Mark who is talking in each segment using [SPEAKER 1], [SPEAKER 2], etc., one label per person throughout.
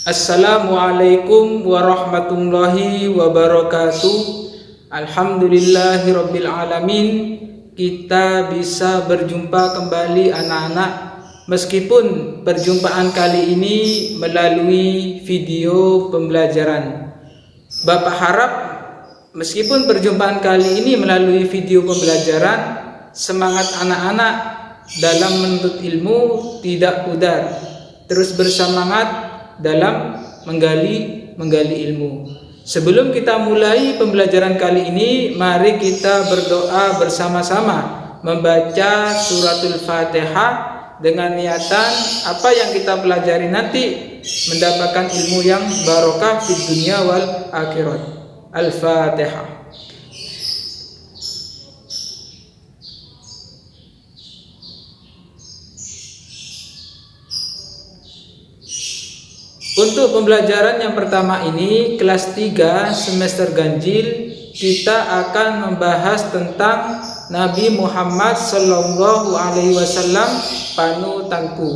[SPEAKER 1] Assalamualaikum warahmatullahi wabarakatuh. Alhamdulillahirabbil alamin. Kita bisa berjumpa kembali anak-anak, meskipun perjumpaan kali ini melalui video pembelajaran. Bapak harap meskipun perjumpaan kali ini melalui video pembelajaran, semangat anak-anak dalam menuntut ilmu tidak pudar, terus bersemangat dalam menggali ilmu. Sebelum kita mulai pembelajaran kali ini, mari kita berdoa bersama-sama membaca suratul Fatihah dengan niatan apa yang kita pelajari nanti mendapatkan ilmu yang barokah di dunia wal akhirat. Al-Fatihah. Untuk pembelajaran yang pertama ini, kelas 3 semester ganjil, kita akan membahas tentang Nabi Muhammad Sallallahu Alaihi Wasallam panutanku.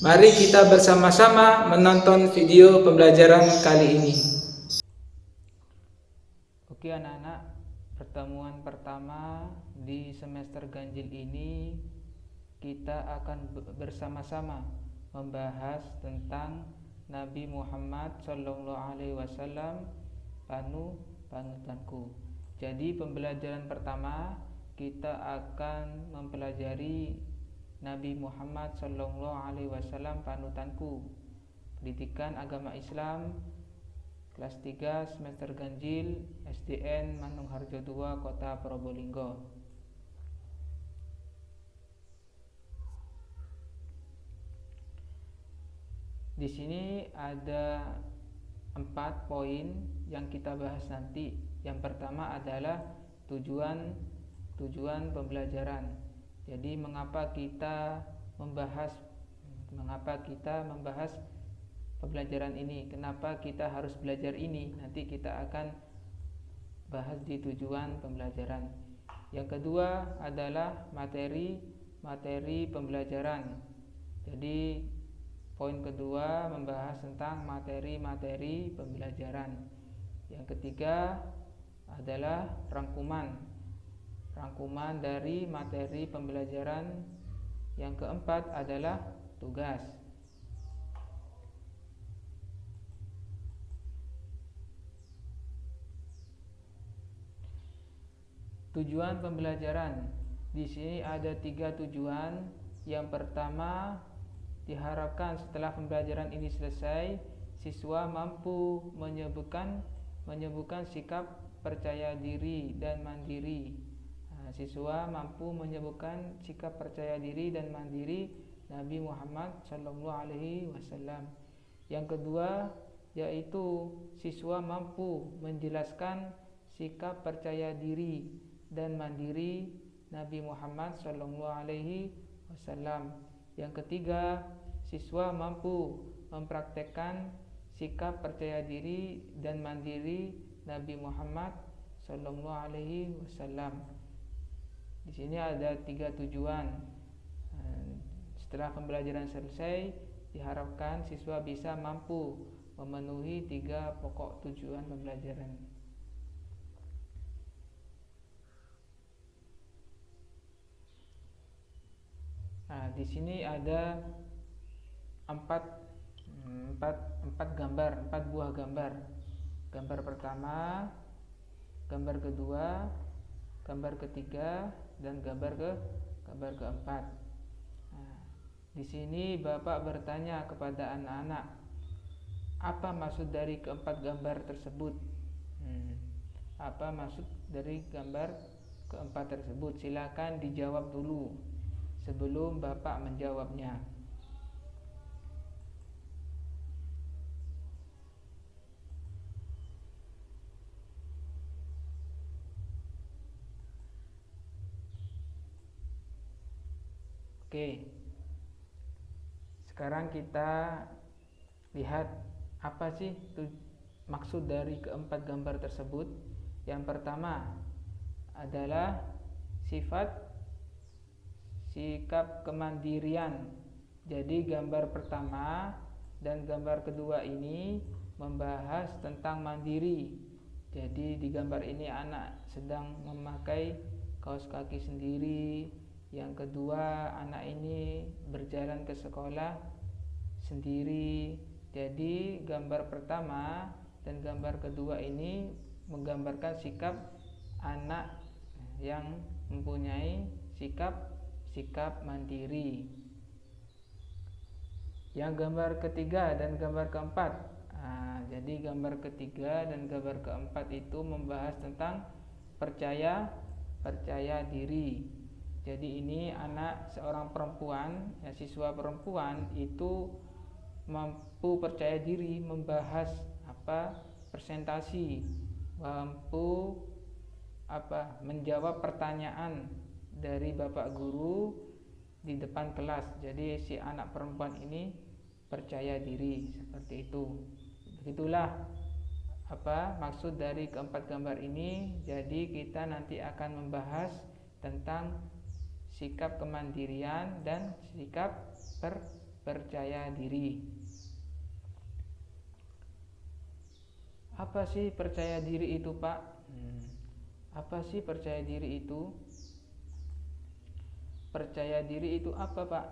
[SPEAKER 1] Mari kita bersama-sama menonton video pembelajaran kali ini. Oke anak-anak, pertemuan pertama di semester ganjil ini kita akan bersama-sama membahas tentang Nabi Muhammad Sallallahu Alaihi Wasallam panutanku. Jadi pembelajaran pertama kita akan mempelajari Nabi Muhammad Sallallahu Alaihi Wasallam panutanku. Pendidikan Agama Islam kelas 3 semester ganjil SDN Manungharjo 2 Kota Probolinggo. Di sini ada 4 poin yang kita bahas nanti. Yang pertama adalah tujuan pembelajaran. Jadi mengapa kita membahas pembelajaran ini? Kenapa kita harus belajar ini? Nanti kita akan bahas di tujuan pembelajaran. Yang kedua adalah materi pembelajaran. Jadi poin kedua membahas tentang materi pembelajaran. Yang ketiga adalah rangkuman dari materi pembelajaran. Yang keempat adalah tugas. Tujuan pembelajaran. Di sini ada 3 tujuan. Yang pertama, diharapkan setelah pembelajaran ini selesai, siswa mampu menyembuhkan sikap percaya diri dan mandiri. Siswa mampu menyembuhkan sikap percaya diri dan mandiri Nabi Muhammad Sallallahu Alaihi Wasallam. Yang kedua, yaitu siswa mampu menjelaskan sikap percaya diri dan mandiri Nabi Muhammad Sallallahu Alaihi Wasallam. Yang ketiga, siswa mampu mempraktekkan sikap percaya diri dan mandiri Nabi Muhammad Sallallahu Alaihi Wasallam. Di sini ada 3 tujuan. Setelah pembelajaran selesai, diharapkan siswa bisa mampu memenuhi 3 pokok tujuan pembelajaran. Di sini ada 4 buah gambar. Gambar pertama, gambar kedua, gambar ketiga, dan gambar keempat. Di sini Bapak bertanya kepada anak-anak, apa maksud dari keempat gambar tersebut? Apa maksud dari gambar keempat tersebut? Silakan dijawab dulu sebelum Bapak menjawabnya. Oke. Sekarang kita lihat apa sih maksud dari keempat gambar tersebut. Yang pertama adalah sikap kemandirian. Jadi gambar pertama Dan gambar kedua ini membahas tentang mandiri. Jadi di gambar ini anak sedang memakai kaos kaki sendiri. Yang kedua, anak ini berjalan ke sekolah sendiri. Jadi gambar pertama dan gambar kedua ini menggambarkan sikap anak yang mempunyai sikap mandiri. Yang gambar ketiga dan gambar keempat, jadi gambar ketiga dan gambar keempat itu membahas tentang percaya diri. Jadi ini anak seorang perempuan, siswa perempuan itu mampu percaya diri membahas presentasi, mampu menjawab pertanyaan dari bapak guru di depan kelas. Jadi si anak perempuan ini percaya diri seperti itu. Begitulah maksud dari keempat gambar ini. Jadi kita nanti akan membahas tentang sikap kemandirian dan sikap percaya diri. Apa sih percaya diri itu, Pak? Apa sih percaya diri itu? Percaya diri itu apa, Pak?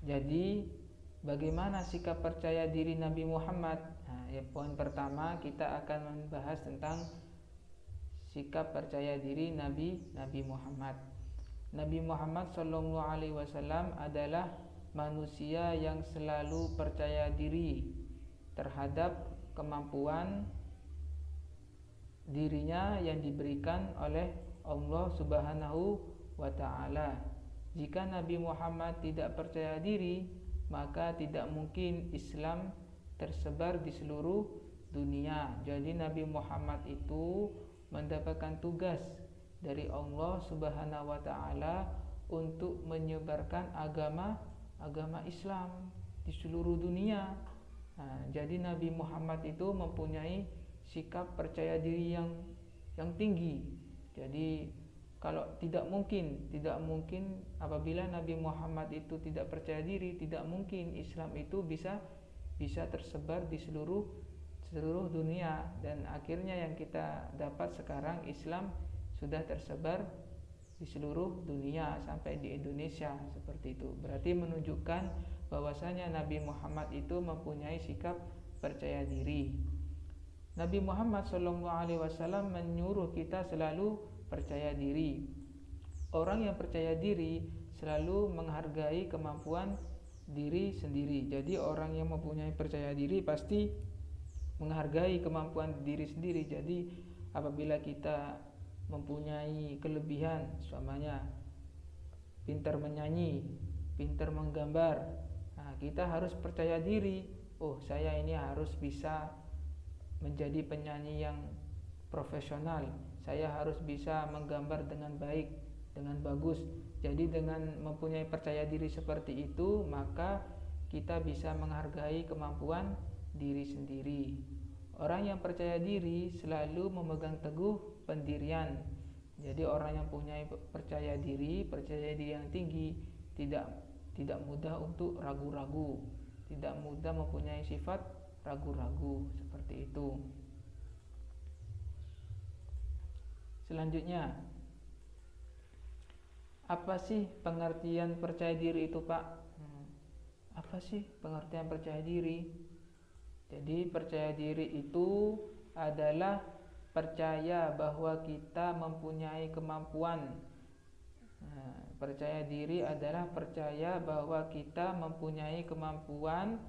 [SPEAKER 1] Jadi bagaimana sikap percaya diri Nabi Muhammad? Poin pertama kita akan membahas tentang sikap percaya diri Nabi Muhammad. Nabi Muhammad SAW adalah manusia yang selalu percaya diri terhadap kemampuan dirinya yang diberikan oleh Allah Subhanahu wa ta'ala. Jika Nabi Muhammad tidak percaya diri, maka tidak mungkin Islam tersebar di seluruh dunia. Jadi Nabi Muhammad itu mendapatkan tugas dari Allah Subhanahu wa ta'ala untuk menyebarkan agama Islam di seluruh dunia. Jadi Nabi Muhammad itu mempunyai sikap percaya diri yang tinggi. Jadi kalau tidak mungkin apabila Nabi Muhammad itu tidak percaya diri, tidak mungkin Islam itu bisa tersebar di seluruh dunia. Dan akhirnya yang kita dapat sekarang, Islam sudah tersebar di seluruh dunia sampai di Indonesia seperti itu. Berarti menunjukkan bahwasanya Nabi Muhammad itu mempunyai sikap percaya diri. Nabi Muhammad SAW menyuruh kita selalu percaya diri. Orang yang percaya diri selalu menghargai kemampuan diri sendiri. Jadi orang yang mempunyai percaya diri pasti menghargai kemampuan diri sendiri. Jadi apabila kita mempunyai kelebihan, umpamanya pintar menyanyi, pintar menggambar, kita harus percaya diri. Saya ini harus bisa menjadi penyanyi yang profesional. Saya harus bisa menggambar dengan baik, dengan bagus. Jadi dengan mempunyai percaya diri seperti itu, maka kita bisa menghargai kemampuan diri sendiri. Orang yang percaya diri selalu memegang teguh pendirian. Jadi orang yang punya percaya diri yang tinggi, tidak mudah untuk ragu-ragu, tidak mudah mempunyai sifat ragu-ragu seperti itu. Selanjutnya, apa sih pengertian percaya diri itu, Pak? Apa sih pengertian percaya diri? Jadi percaya diri itu adalah percaya bahwa kita mempunyai kemampuan. Percaya diri adalah percaya bahwa kita mempunyai kemampuan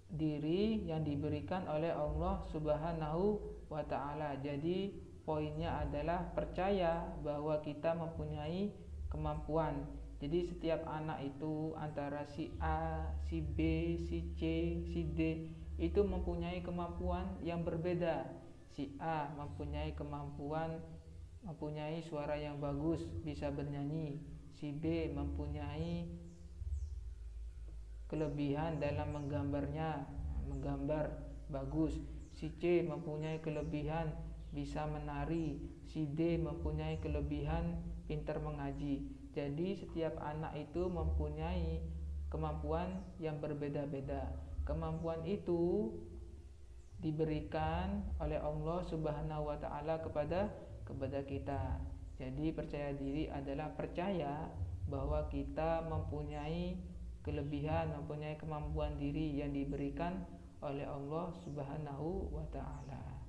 [SPEAKER 1] diri yang diberikan oleh Allah Subhanahu wa ta'ala. Jadi poinnya adalah percaya bahwa kita mempunyai kemampuan. Jadi setiap anak itu antara si A, si B, si C, si D itu mempunyai kemampuan yang berbeda. Si A mempunyai kemampuan, mempunyai suara yang bagus, bisa bernyanyi. Si B mempunyai kelebihan dalam menggambar bagus. Si C mempunyai kelebihan bisa menari. Si D mempunyai kelebihan pintar mengaji. Jadi setiap anak itu mempunyai kemampuan yang berbeda-beda. Kemampuan itu diberikan oleh Allah Subhanahu wa taala kepada kita. Jadi percaya diri adalah percaya bahwa kita mempunyai kelebihan, mempunyai kemampuan diri yang diberikan oleh Allah Subhanahu wa taala.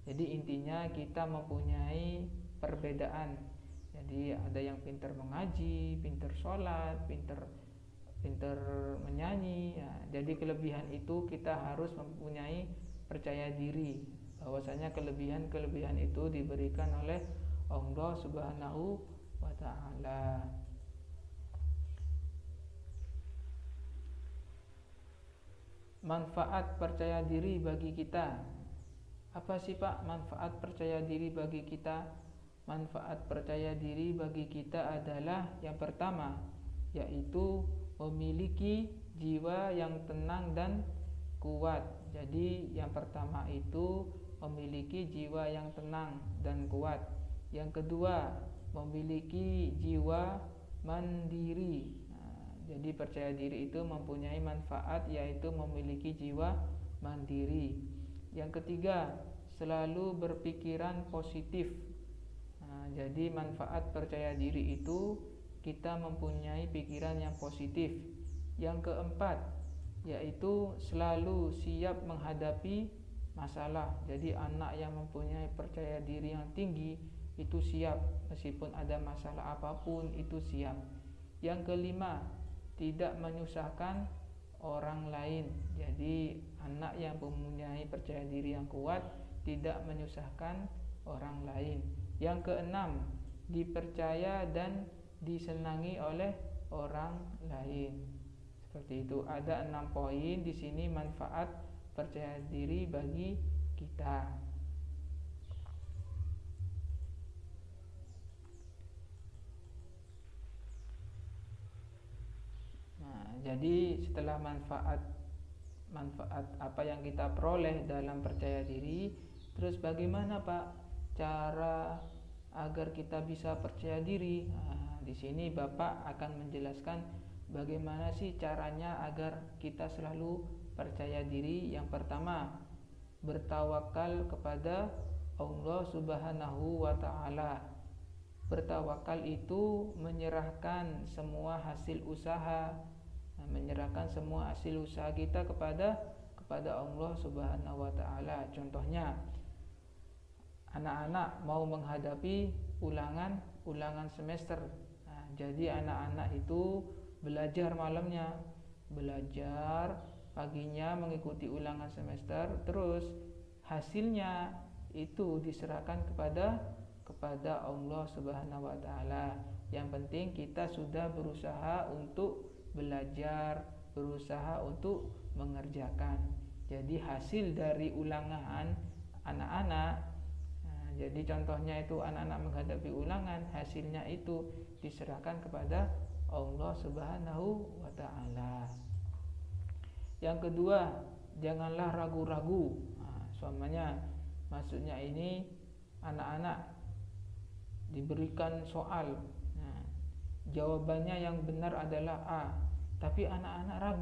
[SPEAKER 1] Jadi intinya kita mempunyai perbedaan. Jadi ada yang pintar mengaji, pintar sholat, pintar menyanyi ya. Jadi kelebihan itu kita harus mempunyai percaya diri bahwasanya kelebihan itu diberikan oleh Allah Subhanahu wa taala. Manfaat percaya diri bagi kita. Apa sih Pak manfaat percaya diri bagi kita? Manfaat percaya diri bagi kita adalah yang pertama, yaitu memiliki jiwa yang tenang dan kuat. Jadi yang pertama itu memiliki jiwa yang tenang dan kuat. Yang kedua, memiliki jiwa mandiri. Jadi percaya diri itu mempunyai manfaat, yaitu memiliki jiwa mandiri. Yang ketiga, selalu berpikiran positif. Jadi manfaat percaya diri itu kita mempunyai pikiran yang positif. Yang keempat, yaitu selalu siap menghadapi masalah. Jadi anak yang mempunyai percaya diri yang tinggi itu siap, meskipun ada masalah apapun itu siap. Yang kelima, tidak menyusahkan orang lain. Jadi anak yang mempunyai percaya diri yang kuat tidak menyusahkan orang lain. Yang keenam, dipercaya dan disenangi oleh orang lain. Seperti itu. Ada 6 poin di sini manfaat percaya diri bagi kita. Jadi setelah manfaat apa yang kita peroleh dalam percaya diri, terus bagaimana Pak cara agar kita bisa percaya diri? Di sini Bapak akan menjelaskan bagaimana sih caranya agar kita selalu percaya diri. Yang pertama, bertawakal kepada Allah Subhanahu wa taala. Bertawakal itu menyerahkan semua hasil usaha, menyerahkan semua hasil usaha kita kepada Allah Subhanahu wa taala. Contohnya, anak-anak mau menghadapi ulangan semester. Jadi anak-anak itu belajar malamnya, belajar paginya mengikuti ulangan semester, terus hasilnya itu diserahkan kepada Allah Subhanahu wa taala. Yang penting kita sudah berusaha untuk belajar, berusaha untuk mengerjakan. Jadi hasil dari ulangan anak-anak, jadi contohnya itu anak-anak menghadapi ulangan, hasilnya itu diserahkan kepada Allah Subhanahu wa taala. Yang kedua, janganlah ragu-ragu. Maksudnya ini anak-anak diberikan soal, jawabannya yang benar adalah A, tapi anak-anak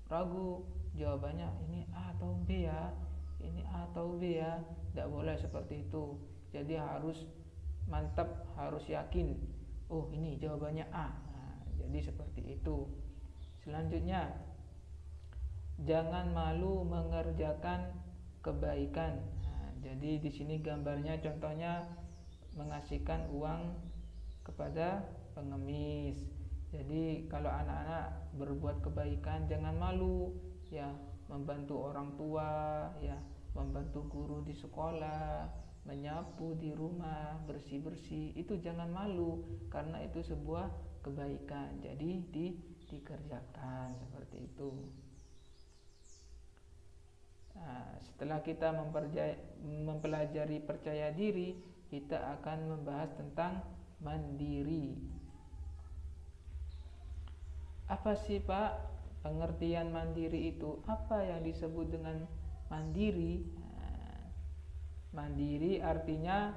[SPEAKER 1] ragu jawabannya ini A atau B ya, ini A atau B ya. Tidak boleh seperti itu. Jadi harus mantap, harus yakin, oh ini jawabannya A. Jadi seperti itu. Selanjutnya, jangan malu mengerjakan kebaikan. Jadi di sini gambarnya contohnya mengasihkan uang kepada pengemis. Jadi kalau anak-anak berbuat kebaikan jangan malu, ya, membantu orang tua, ya, membantu guru di sekolah, menyapu di rumah, bersih-bersih, itu jangan malu karena itu sebuah kebaikan. Jadi dikerjakan seperti itu. Setelah kita mempelajari percaya diri, kita akan membahas tentang mandiri. Apa sih Pak pengertian mandiri itu? Apa yang disebut dengan mandiri? Mandiri artinya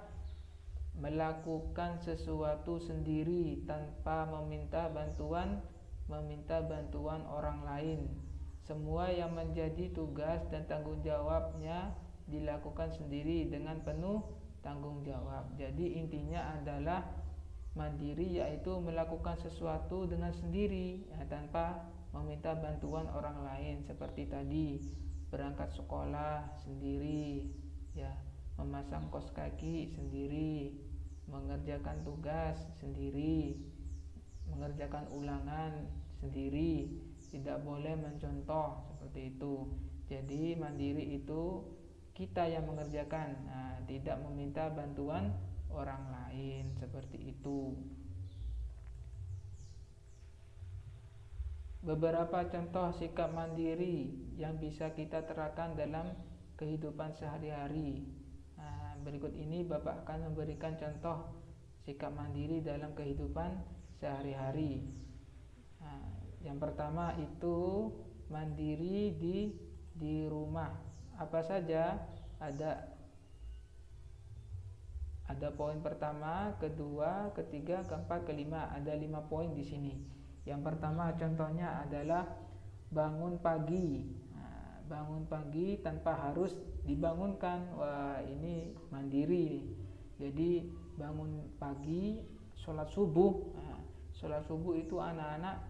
[SPEAKER 1] melakukan sesuatu sendiri tanpa meminta bantuan orang lain. Semua yang menjadi tugas dan tanggung jawabnya dilakukan sendiri dengan penuh tanggung jawab. Jadi intinya adalah mandiri, yaitu melakukan sesuatu dengan sendiri ya, tanpa meminta bantuan orang lain. Seperti tadi, berangkat sekolah sendiri ya, memasang kaos kaki sendiri, mengerjakan tugas sendiri, mengerjakan ulangan sendiri, tidak boleh mencontoh, seperti itu. Jadi mandiri itu kita yang mengerjakan, tidak meminta bantuan orang lain, seperti itu. Beberapa contoh sikap mandiri yang bisa kita terapkan dalam kehidupan sehari-hari. Berikut ini Bapak akan memberikan contoh sikap mandiri dalam kehidupan sehari-hari. Yang pertama itu mandiri di rumah. Apa saja? Ada poin pertama, kedua, ketiga, keempat, kelima. Ada 5 poin di sini. Yang pertama contohnya adalah bangun pagi. Bangun pagi tanpa harus dibangunkan. Wah, ini mandiri. Jadi bangun pagi, sholat subuh. Sholat subuh itu anak-anak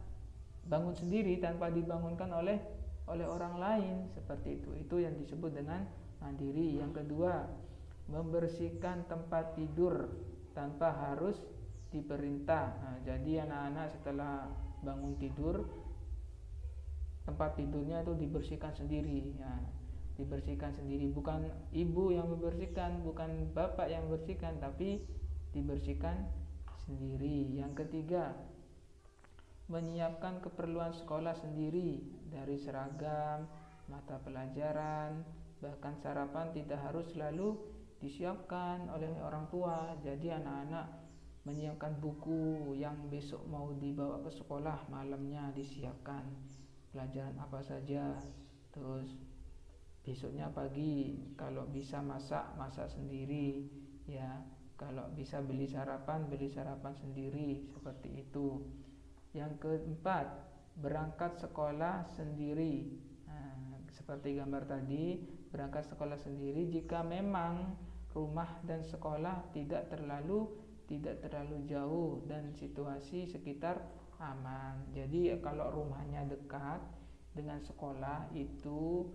[SPEAKER 1] bangun sendiri tanpa dibangunkan oleh orang lain, seperti itu. Itu yang disebut dengan mandiri. Yang kedua, membersihkan tempat tidur tanpa harus diperintah. Jadi anak-anak setelah bangun tidur, tempat tidurnya itu dibersihkan sendiri ya. Dibersihkan sendiri, bukan ibu yang membersihkan, bukan bapak yang membersihkan, tapi dibersihkan sendiri. Yang ketiga, menyiapkan keperluan sekolah sendiri, dari seragam, mata pelajaran, bahkan sarapan tidak harus selalu disiapkan oleh orang tua. Jadi anak-anak menyiapkan buku yang besok mau dibawa ke sekolah, malamnya disiapkan pelajaran apa saja. Terus besoknya pagi kalau bisa masak sendiri ya. Kalau bisa beli sarapan sendiri, seperti itu. Yang keempat, berangkat sekolah sendiri. Seperti gambar tadi, berangkat sekolah sendiri jika memang rumah dan sekolah tidak terlalu jauh dan situasi sekitar aman. Jadi kalau rumahnya dekat dengan sekolah itu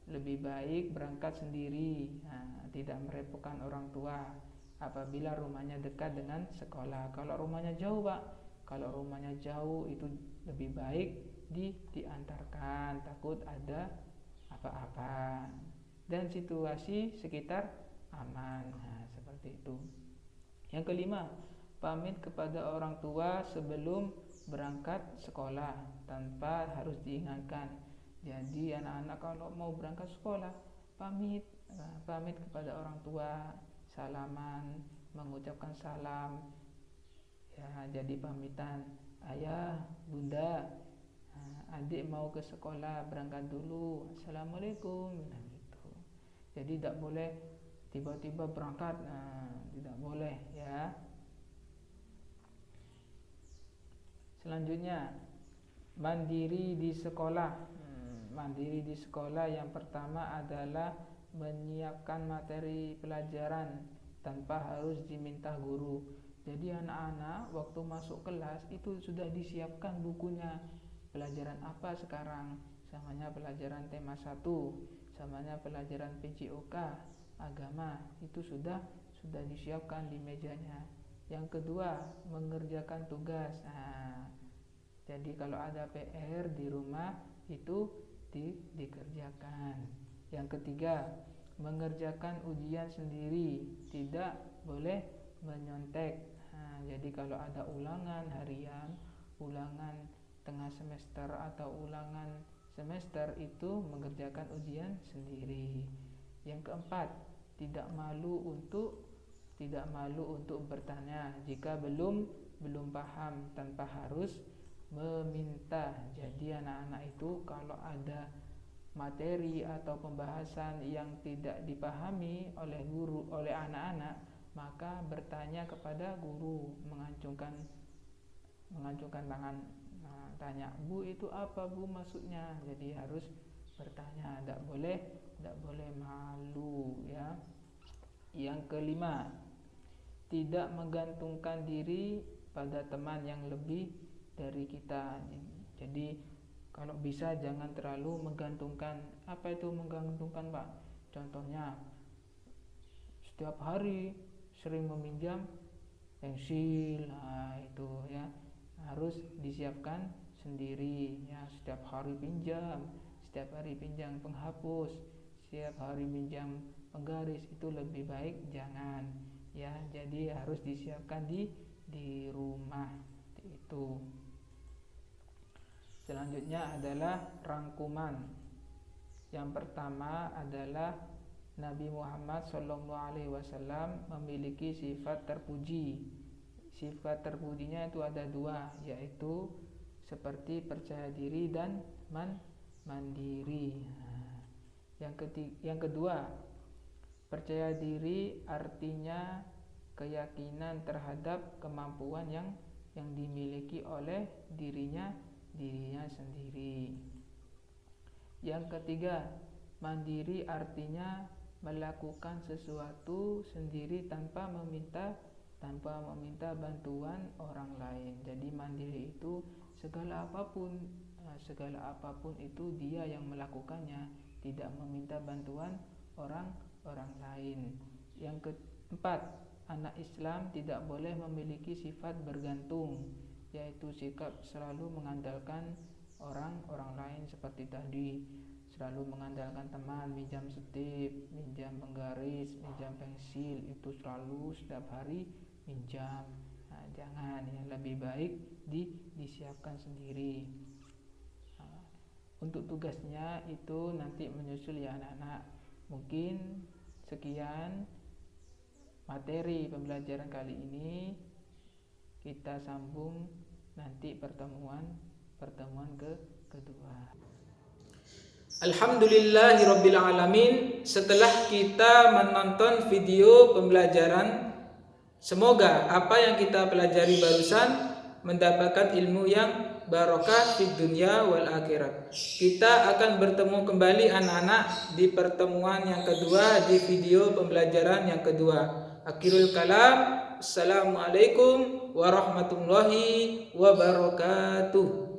[SPEAKER 1] lebih baik berangkat sendiri, tidak merepotkan orang tua apabila rumahnya dekat dengan sekolah. Kalau rumahnya jauh, Pak, kalau rumahnya jauh itu lebih baik diantarkan, takut ada apa-apa dan situasi sekitar aman. Seperti itu. Yang kelima, pamit kepada orang tua sebelum berangkat sekolah tanpa harus diingatkan. Jadi anak-anak kalau mau berangkat sekolah pamit kepada orang tua, salaman, mengucapkan salam ya. Jadi pamitan, ayah, bunda, adik mau ke sekolah, berangkat dulu, assalamualaikum, gitu. Jadi tidak boleh tiba-tiba berangkat, tidak boleh ya. Selanjutnya, mandiri di sekolah. Mandiri di sekolah yang pertama adalah menyiapkan materi pelajaran tanpa harus diminta guru. Jadi anak-anak waktu masuk kelas itu sudah disiapkan bukunya. Pelajaran apa sekarang? Samanya pelajaran tema 1, samanya pelajaran PJOK, agama, itu sudah disiapkan di mejanya. Yang kedua, mengerjakan tugas. Jadi kalau ada PR di rumah itu dikerjakan. Yang ketiga, mengerjakan ujian sendiri, tidak boleh menyontek. Jadi kalau ada ulangan harian, ulangan tengah semester atau ulangan semester, itu mengerjakan ujian sendiri. Yang keempat, tidak malu untuk bertanya jika belum paham tanpa harus meminta. Jadi anak-anak itu kalau ada materi atau pembahasan yang tidak dipahami oleh guru, oleh anak-anak, maka bertanya kepada guru, mengacungkan tangan, tanya, Bu itu apa Bu maksudnya. Jadi harus bertanya, tidak boleh malu ya. Yang kelima, tidak menggantungkan diri pada teman yang lebih dari kita. Jadi kalau bisa jangan terlalu menggantungkan. Apa itu menggantungkan, Pak? Contohnya setiap hari sering meminjam pensil, itu ya harus disiapkan sendiri ya. Setiap hari pinjam penghapus, setiap hari pinjam penggaris, itu lebih baik jangan ya. Jadi harus disiapkan di rumah itu. Selanjutnya adalah rangkuman. Yang pertama adalah Nabi Muhammad SAW memiliki sifat terpuji. Sifat terpujinya itu ada dua, yaitu seperti percaya diri dan mandiri. Yang kedua, percaya diri artinya keyakinan terhadap kemampuan yang dimiliki oleh dirinya sendiri. Yang ketiga, mandiri artinya melakukan sesuatu sendiri tanpa meminta bantuan orang lain. Jadi mandiri itu segala apapun itu dia yang melakukannya, tidak meminta bantuan orang lain. Yang keempat, anak Islam tidak boleh memiliki sifat bergantung, yaitu sikap selalu mengandalkan orang lain seperti tadi, selalu mengandalkan teman, minjam setip, minjam penggaris, minjam pensil, itu selalu setiap hari minjam. Jangan ya, lebih baik disiapkan sendiri. Untuk tugasnya itu nanti menyusul ya anak-anak. Mungkin sekian materi pembelajaran kali ini. Kita sambung nanti pertemuan kedua. Alhamdulillahirabbil alamin. Setelah kita menonton video pembelajaran, semoga apa yang kita pelajari barusan mendapatkan ilmu yang barokah di dunia wal akhirat. Kita akan bertemu kembali anak-anak di pertemuan yang kedua, di video pembelajaran yang kedua. Akhirul kalam. Assalamualaikum warahmatullahi wabarakatuh.